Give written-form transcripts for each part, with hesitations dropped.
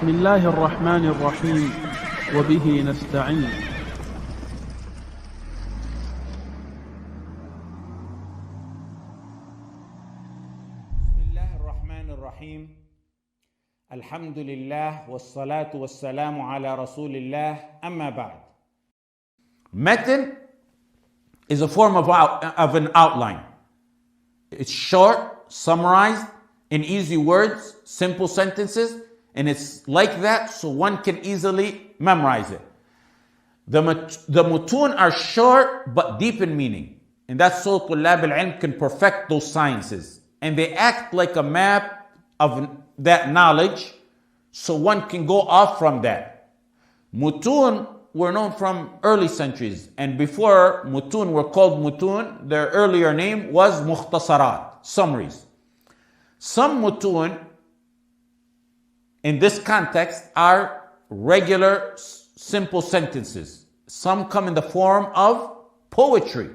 بسم الله الرحمن الرحيم وبه نستعين. بسم الله الرحمن الرحيم. الحمد لله والصلاة والسلام على رسول الله. أما بعد. Matn is a form of an outline. It's short, summarized, in easy words, simple sentences, and it's like that so one can easily memorize it. The mutun are short but deep in meaning, and that's so طلاب العلم can perfect those sciences, and they act like a map of that knowledge so one can go off from that. Mutun were known from early centuries, and before mutun were called mutun, their earlier name was mukhtasarat, summaries. Some mutun in this context are regular simple sentences. Some come in the form of poetry.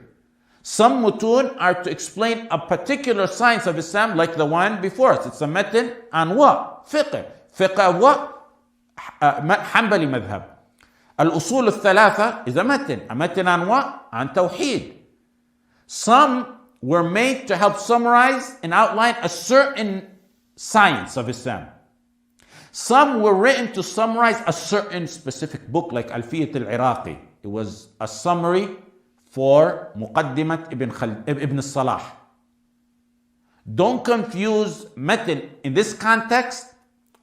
Some mutun are to explain a particular science of Islam, like the one before us. It's a matn on what? Fiqh. Fiqh of what? Hanbali madhab. Al-usul al-thalatha is a matn on what? On tawheed. Some were made to help summarize and outline a certain science of Islam. Some were written to summarize a certain specific book, like Alfiyat al-Iraqi. It was a summary for Muqaddimat Ibn Salah. Don't confuse matn in this context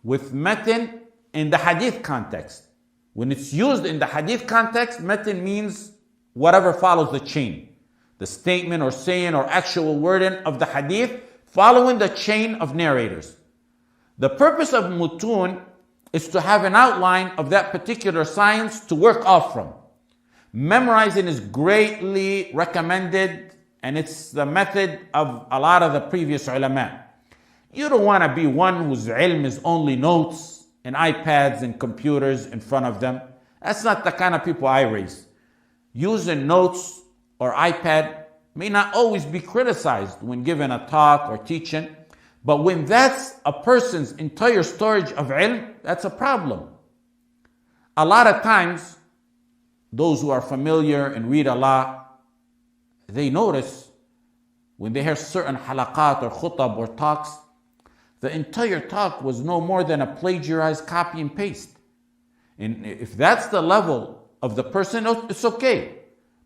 with matn in the hadith context. When it's used in the hadith context, matn means whatever follows the chain. The statement or saying or actual wording of the hadith following the chain of narrators. The purpose of mutun is to have an outline of that particular science to work off from. Memorizing is greatly recommended, and it's the method of a lot of the previous ulama. You don't want to be one whose ilm is only notes and iPads and computers in front of them. That's not the kind of people I raise. Using notes or iPad may not always be criticized when given a talk or teaching, but when that's a person's entire storage of ilm, that's a problem. A lot of times, those who are familiar and read a lot, they notice when they hear certain halaqat or khutab or talks, the entire talk was no more than a plagiarized copy and paste. And if that's the level of the person, it's okay.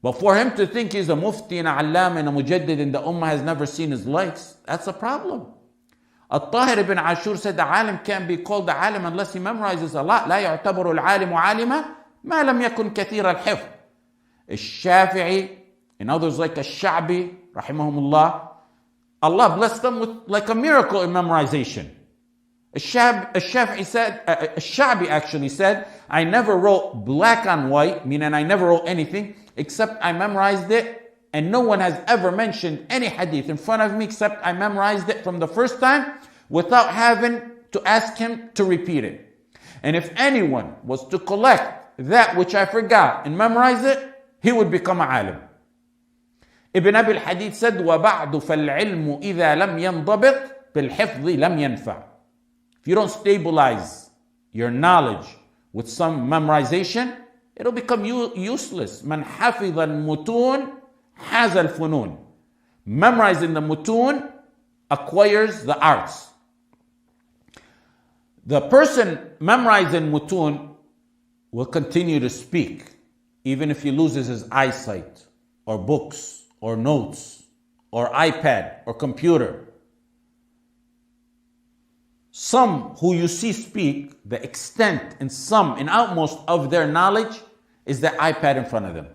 But for him to think he's a mufti and a allam and a mujaddid and the ummah has never seen his likes, that's a problem. Al-Tahir ibn Ashur said the alim can't be called the alim unless he memorizes a lot. لا يعتبر العالم عالما ما لم يكن كثير الحفظ. Al-Shafi'i and others like Al-Sha'bi, rahimahumullah, Allah blessed them with like a miracle in memorization. Al-Shafi'i said, Al-Sha'bi actually said, I never wrote black on white, meaning I never wrote anything, except I memorized it, and no one has ever mentioned any hadith in front of me except I memorized it from the first time without having to ask him to repeat it. And if anyone was to collect that which I forgot and memorize it, he would become a alim. Ibn Abi al-Hadid said, وَبَعْدُ فَالْعِلْمُ إِذَا لَمْ يَنْضَبِطْ بِالْحِفْظِ لَمْ يَنْفَعْ. If you don't stabilize your knowledge with some memorization, it'll become useless. مَنْ حَفِظَ الْمُتُونَ حَازَ الْفُنُونَ. Memorizing the mutun acquires the arts. The person memorizing mutun will continue to speak, even if he loses his eyesight, or books, or notes, or iPad, or computer. Some who you see speak, the extent and sum and outmost of their knowledge is the iPad in front of them.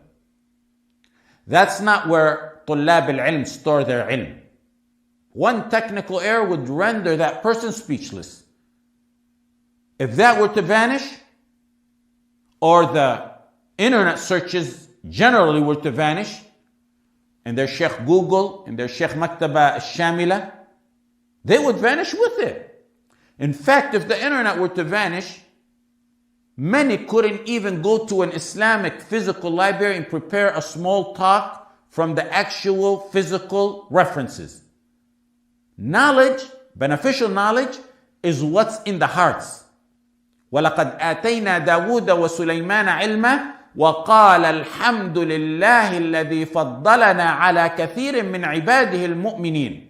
That's not where طلاب العلم store their ilm. One technical error would render that person speechless. If that were to vanish, or the internet searches generally were to vanish, and their Shaykh Google and their Shaykh Maktaba al-Shamila, they would vanish with it. In fact, if the internet were to vanish, many couldn't even go to an Islamic physical library and prepare a small talk from the actual physical references. Knowledge, beneficial knowledge, is what's in the hearts. وَلَقَدْ آتَيْنَا دَاوُودَ وَسُلَيْمَانَ عِلْمًا وَقَالَ الْحَمْدُ لِلَّهِ الَّذِي فَضَّلَنَا عَلَى كَثِيرٍ مِّنْ عِبَادِهِ الْمُؤْمِنِينَ.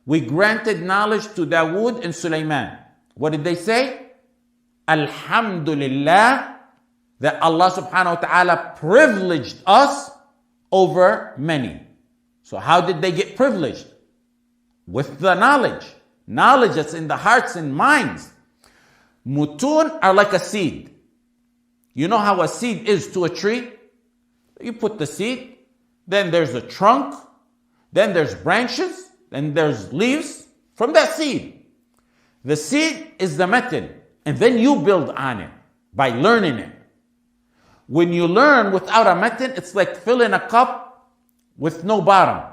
We granted knowledge to Dawood and Sulaiman. What did they say? Alhamdulillah, that Allah subhanahu wa ta'ala privileged us over many. So how did they get privileged? With the knowledge. Knowledge that's in the hearts and minds. Mutun are like a seed. You know how a seed is to a tree? You put the seed, then there's a trunk, then there's branches, then there's leaves from that seed. The seed is the matn, and then you build on it by learning it. When you learn without a matn, it's like filling a cup with no bottom.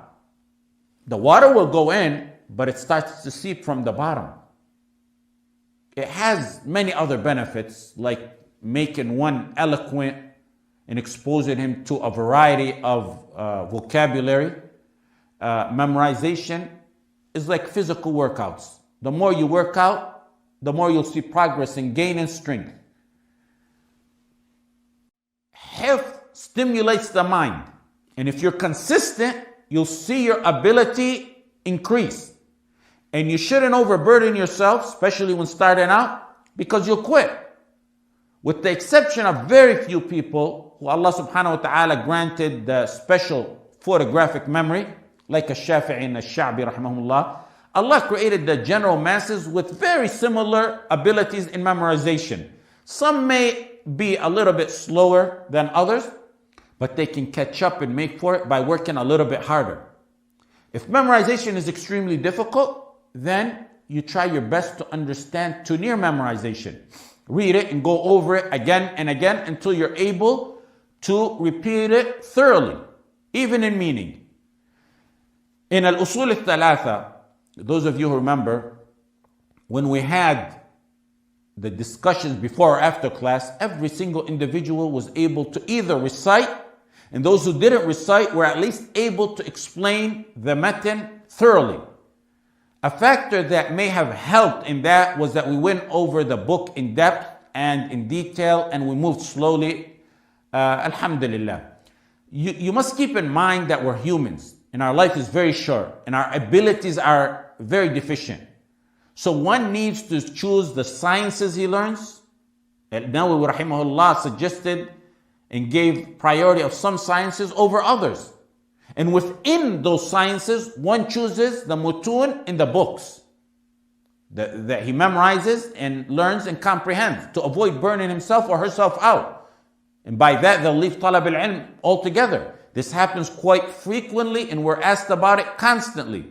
The water will go in, but it starts to seep from the bottom. It has many other benefits, like making one eloquent and exposing him to a variety of vocabulary. Memorization is like physical workouts. The more you work out, the more you'll see progress and gain in strength. Hifz stimulates the mind. And if you're consistent, you'll see your ability increase. And you shouldn't overburden yourself, especially when starting out, because you'll quit. With the exception of very few people who Allah subhanahu wa ta'ala granted the special photographic memory, like a Shafi'i and a Sha'bi rahimahullah, Allah created the general masses with very similar abilities in memorization. Some may be a little bit slower than others, but they can catch up and make for it by working a little bit harder. If memorization is extremely difficult, then you try your best to understand to near memorization. Read it and go over it again and again until you're able to repeat it thoroughly, even in meaning. In Al-Usul Al-Thalatha, those of you who remember, when we had the discussions before or after class, every single individual was able to either recite, and those who didn't recite were at least able to explain the matn thoroughly. A factor that may have helped in that was that we went over the book in depth and in detail, and we moved slowly. Alhamdulillah. You must keep in mind that we're humans, and our life is very short, and our abilities are very deficient. So one needs to choose the sciences he learns. Al-Nawawi rahimahullah suggested and gave priority of some sciences over others. And within those sciences, one chooses the mutun in the books that he memorizes and learns and comprehends to avoid burning himself or herself out. And by that, they'll leave talab al-ilm altogether. This happens quite frequently, and we're asked about it constantly.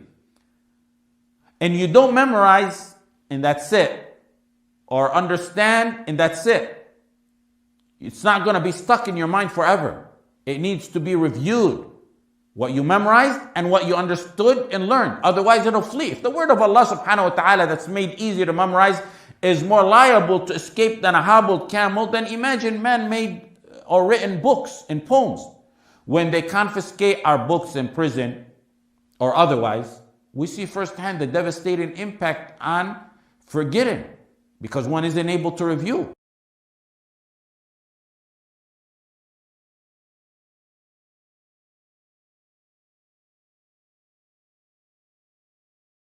And you don't memorize, and that's it. Or understand, and that's it. It's not going to be stuck in your mind forever. It needs to be reviewed. What you memorized and what you understood and learned. Otherwise it'll flee. If the word of Allah subhanahu wa ta'ala that's made easier to memorize is more liable to escape than a hobbled camel, then imagine man-made or written books and poems. When they confiscate our books in prison or otherwise, we see firsthand the devastating impact on forgetting, because one isn't able to review.